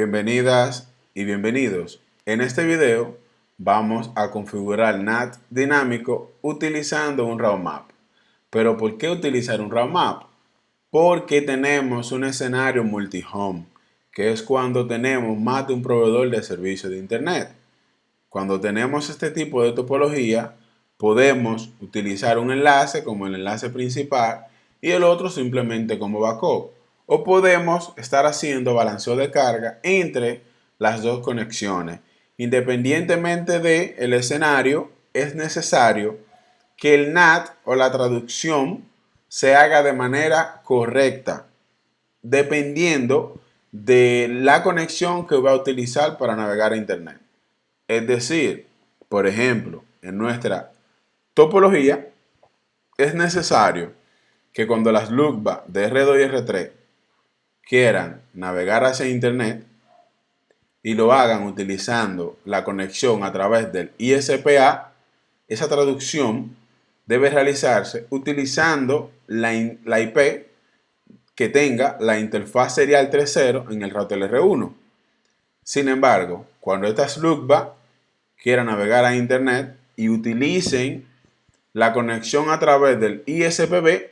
Bienvenidas y bienvenidos. En este video vamos a configurar NAT dinámico utilizando un route map. ¿Pero por qué utilizar un route map? Porque tenemos un escenario multi-home, que es cuando tenemos más de un proveedor de servicio de Internet. Cuando tenemos este tipo de topología, podemos utilizar un enlace como el enlace principal y el otro simplemente como backup. O podemos estar haciendo balanceo de carga entre las dos conexiones. Independientemente del escenario, es necesario que el NAT o la traducción se haga de manera correcta, dependiendo de la conexión que va a utilizar para navegar a Internet. Es decir, por ejemplo, en nuestra topología es necesario que cuando las LUCBA de R2 y R3 quieran navegar hacia Internet y lo hagan utilizando la conexión a través del ISPA, esa traducción debe realizarse utilizando la IP que tenga la interfaz serial 3.0 en el router R1. Sin embargo, cuando estas LUCBA quieran navegar a Internet y utilicen la conexión a través del ISPB,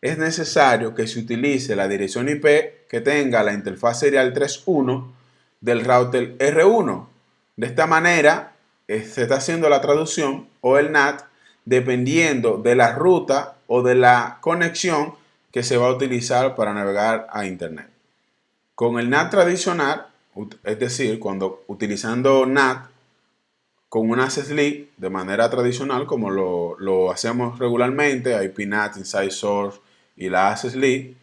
es necesario que se utilice la dirección IP que tenga la interfaz serial 3.1 del router R1. De esta manera, se está haciendo la traducción o el NAT dependiendo de la ruta o de la conexión que se va a utilizar para navegar a Internet. Con el NAT tradicional, es decir, cuando utilizando NAT con una SSLI de manera tradicional, como lo hacemos regularmente, IP NAT, Inside Source y la SSLI,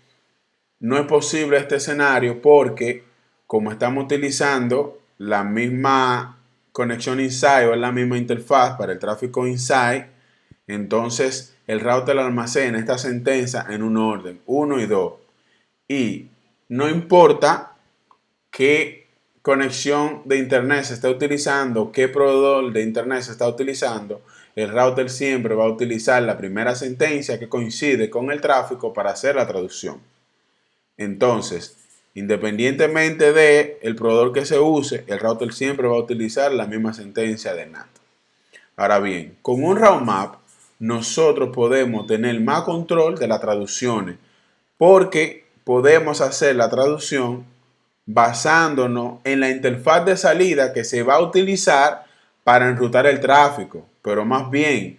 no es posible este escenario porque como estamos utilizando la misma conexión inside o la misma interfaz para el tráfico inside, entonces el router almacena esta sentencia en un orden 1 y 2. Y no importa qué conexión de internet se está utilizando, qué proveedor de internet se está utilizando, el router siempre va a utilizar la primera sentencia que coincide con el tráfico para hacer la traducción. Entonces, independientemente del proveedor que se use, el router siempre va a utilizar la misma sentencia de NAT. Ahora bien, con un route map nosotros podemos tener más control de las traducciones porque podemos hacer la traducción basándonos en la interfaz de salida que se va a utilizar para enrutar el tráfico, pero más bien,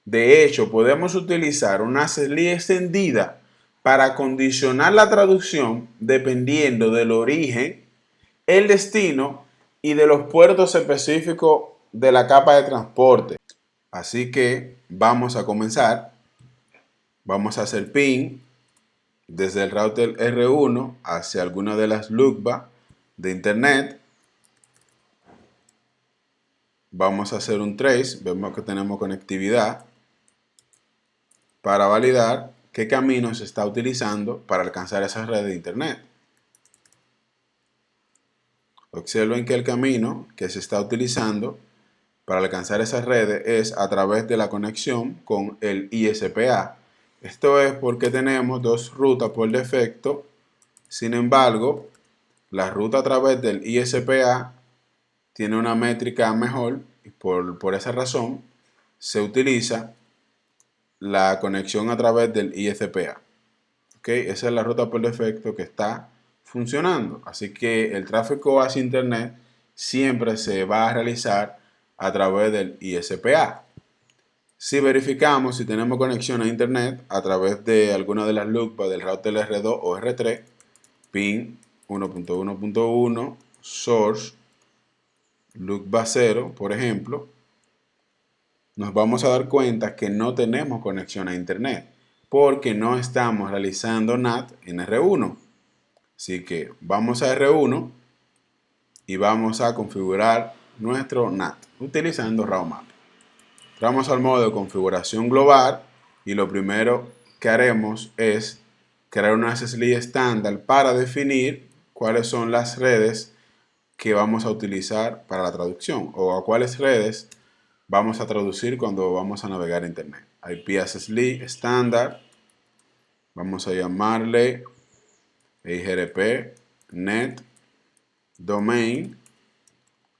de hecho, podemos utilizar una SSLI extendida para condicionar la traducción dependiendo del origen, el destino y de los puertos específicos de la capa de transporte. Así que vamos a comenzar. Vamos a hacer ping desde el router R1 hacia alguna de las LUCBA de Internet. Vamos a hacer un trace. Vemos que tenemos conectividad para validar qué camino se está utilizando para alcanzar esa red de Internet. Observen que el camino que se está utilizando para alcanzar esas redes es a través de la conexión con el ISPA. Esto es porque tenemos dos rutas por defecto. Sin embargo, la ruta a través del ISPA tiene una métrica mejor y por esa razón se utiliza la conexión a través del ISPA. ¿Okay? Esa es la ruta por defecto que está funcionando. Así que el tráfico hacia Internet siempre se va a realizar a través del ISPA. Si verificamos si tenemos conexión a Internet a través de alguna de las LUCBA del router R2 o R3, pin 1.1.1, source, LUCBA 0, por ejemplo, nos vamos a dar cuenta que no tenemos conexión a Internet porque no estamos realizando NAT en R1. Así que vamos a R1 y vamos a configurar nuestro NAT utilizando route map. Entramos al modo de configuración global y lo primero que haremos es crear una SSLI estándar para definir cuáles son las redes que vamos a utilizar para la traducción o a cuáles redes vamos a traducir cuando vamos a navegar a Internet. IP SSLI estándar, vamos a llamarle IGRP net domain,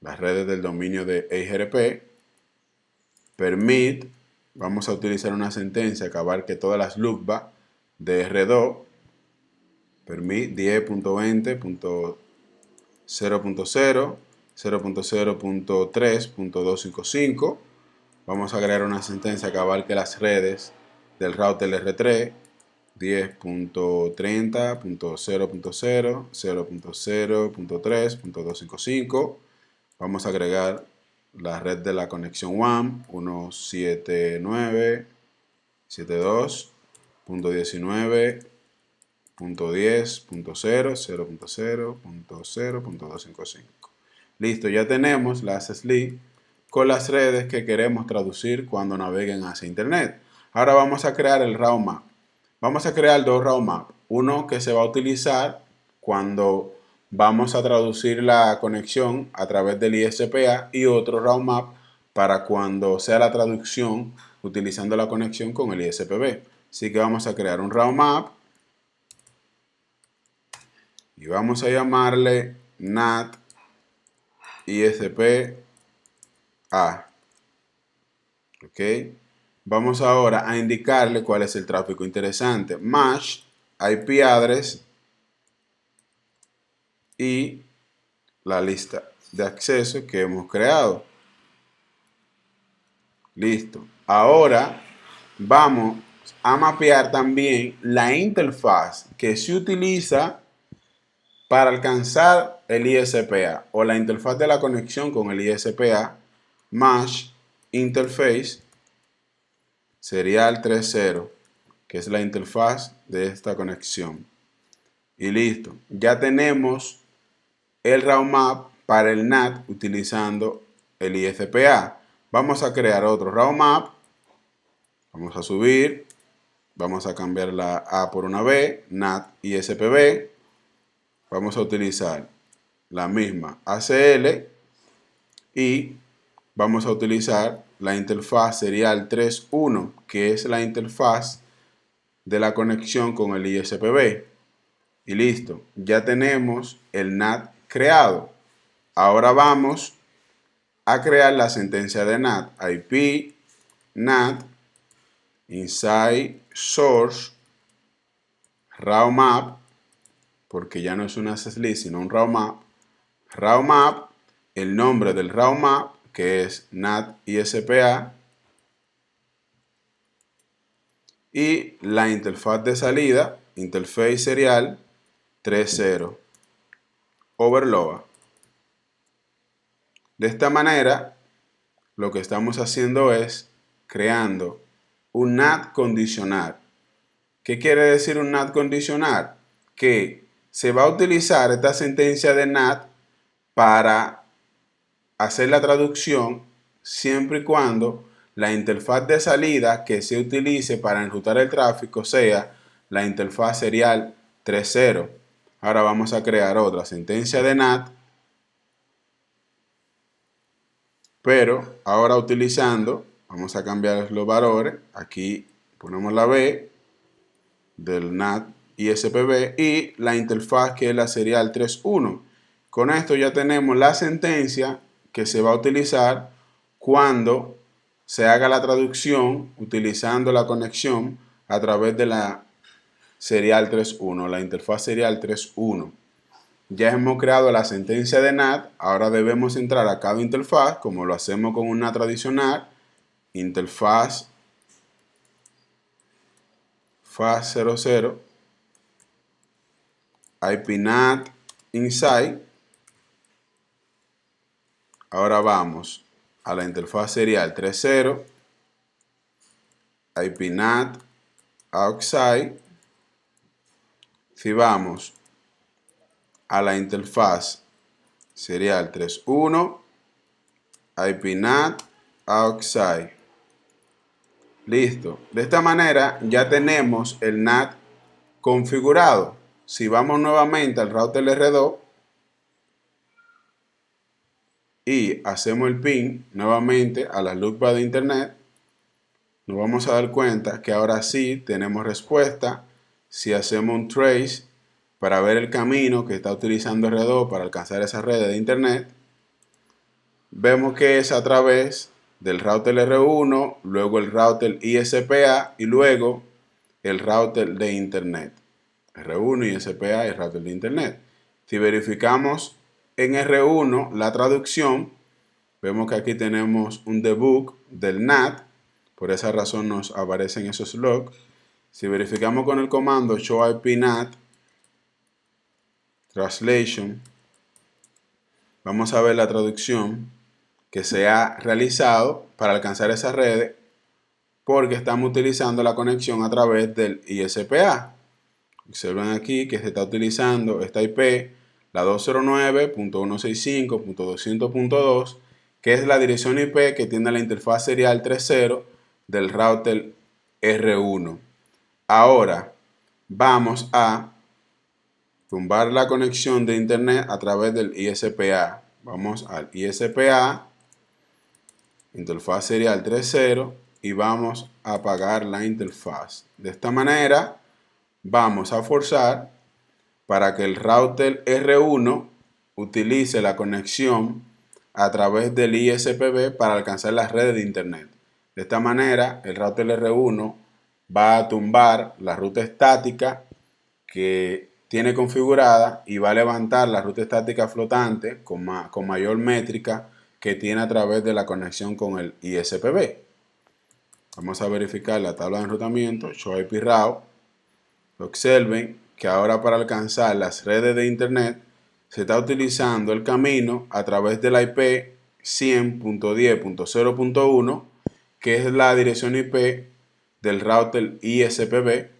las redes del dominio de EIGRP, permit, vamos a utilizar una sentencia que abarque todas las loopbacks de R2, permit 10.20.0.0, 0.0.3.255. Vamos a crear una sentencia que abarque las redes del router R3, 10.30.0.0, 0.0.3.255. Vamos a agregar la red de la conexión WAN 179.72.19.10.0, 0.0.0.255. Listo, ya tenemos las SLI con las redes que queremos traducir cuando naveguen hacia Internet. Ahora vamos a crear el route map. Vamos a crear dos route map. Uno que se va a utilizar cuando vamos a traducir la conexión a través del ISPA y otro route map para cuando sea la traducción utilizando la conexión con el ISPB. Así que vamos a crear un route map y vamos a llamarle NAT ISPA. ¿Ok? Vamos ahora a indicarle cuál es el tráfico interesante. Match, IP address y la lista de acceso que hemos creado. Listo. Ahora vamos a mapear también la interfaz que se utiliza para alcanzar el ISPA o la interfaz de la conexión con el ISPA. Match interface serial 30, que es la interfaz de esta conexión. Y listo. Ya tenemos el route map para el NAT utilizando el ISPA. Vamos a crear otro route map. Vamos a subir. Vamos a cambiar la A por una B. NAT ISPB. Vamos a utilizar la misma ACL y vamos a utilizar la interfaz serial 3.1, que es la interfaz de la conexión con el ISPB. Y listo, ya tenemos el NAT creado. Ahora vamos a crear la sentencia de NAT. IP NAT inside source route map, porque ya no es una SLI sino un route map. Route map, el nombre del route map, que es NAT ISPA, y la interfaz de salida, interface serial 3.0, overload. De esta manera, lo que estamos haciendo es creando un NAT condicional. ¿Qué quiere decir un NAT condicional? Que se va a utilizar esta sentencia de NAT para hacer la traducción siempre y cuando la interfaz de salida que se utilice para enrutar el tráfico sea la interfaz serial 3.0. Ahora vamos a crear otra sentencia de NAT, pero ahora utilizando, vamos a cambiar los valores, aquí ponemos la B del NAT ISPB y la interfaz que es la serial 3.1. Con esto ya tenemos la sentencia que se va a utilizar cuando se haga la traducción utilizando la conexión a través de la serial 3.1, la interfaz serial 3.1. Ya hemos creado la sentencia de NAT, ahora debemos entrar a cada interfaz, como lo hacemos con un NAT tradicional, interfaz faz 00, IP NAT inside. Ahora vamos a la interfaz serial 3.0, IP NAT outside. Si vamos a la interfaz serial 3.1, IP NAT outside. Listo. De esta manera ya tenemos el NAT configurado. Si vamos nuevamente al router R2 y hacemos el ping nuevamente a la loopback de internet, nos vamos a dar cuenta que ahora sí tenemos respuesta si hacemos un trace para ver el camino que está utilizando R2 para alcanzar esa red de internet. Vemos que es a través del router R1, luego el router ISPA y luego el router de internet. R1, ISPA y el router de internet. Si verificamos en R1 la traducción, vemos que aquí tenemos un debug del NAT, por esa razón nos aparecen esos logs. Si verificamos con el comando showIPNAT translation, vamos a ver la traducción que se ha realizado para alcanzar esa red, porque estamos utilizando la conexión a través del ISPA. Observen aquí que se está utilizando esta IP, la 209.165.200.2, que es la dirección IP que tiene la interfaz serial 3.0 del router R1. Ahora vamos a tumbar la conexión de internet a través del ISPA. Vamos al ISPA, interfaz serial 3.0, y vamos a apagar la interfaz. De esta manera vamos a forzar para que el router R1 utilice la conexión a través del ISPB para alcanzar las redes de internet. De esta manera el router R1 va a tumbar la ruta estática que tiene configurada y va a levantar la ruta estática flotante con mayor métrica que tiene a través de la conexión con el ISPB. Vamos a verificar la tabla de enrutamiento, show IP route. Observen que ahora para alcanzar las redes de internet se está utilizando el camino a través de la IP 100.10.0.1, que es la dirección IP del router ISPB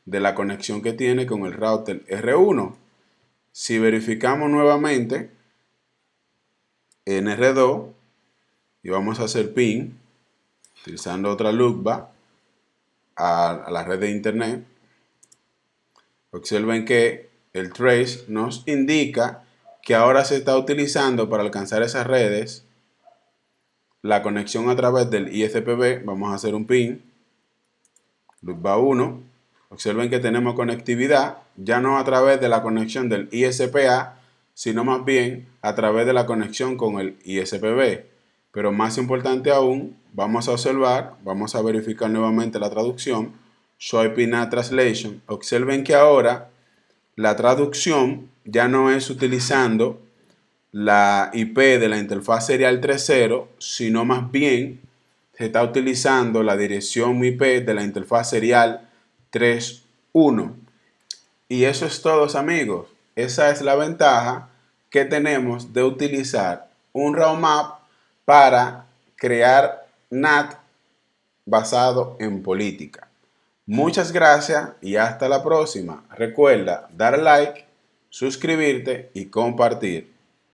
de la conexión que tiene con el router R1. Si verificamos nuevamente en R2 y vamos a hacer ping utilizando otra loopback a la red de internet, observen que el trace nos indica que ahora se está utilizando para alcanzar esas redes la conexión a través del ISPB. Vamos a hacer un ping, loopback 1. Observen que tenemos conectividad, ya no a través de la conexión del ISPA, sino más bien a través de la conexión con el ISPB. Pero más importante aún, vamos a observar, vamos a verificar nuevamente la traducción, show IP NAT translation. Observen que ahora la traducción ya no es utilizando la IP de la interfaz serial 3.0, sino más bien se está utilizando la dirección IP de la interfaz serial 3.1. Y eso es todo, amigos. Esa es la ventaja que tenemos de utilizar un route map para crear NAT basado en política. Muchas gracias y hasta la próxima. Recuerda dar like, suscribirte y compartir.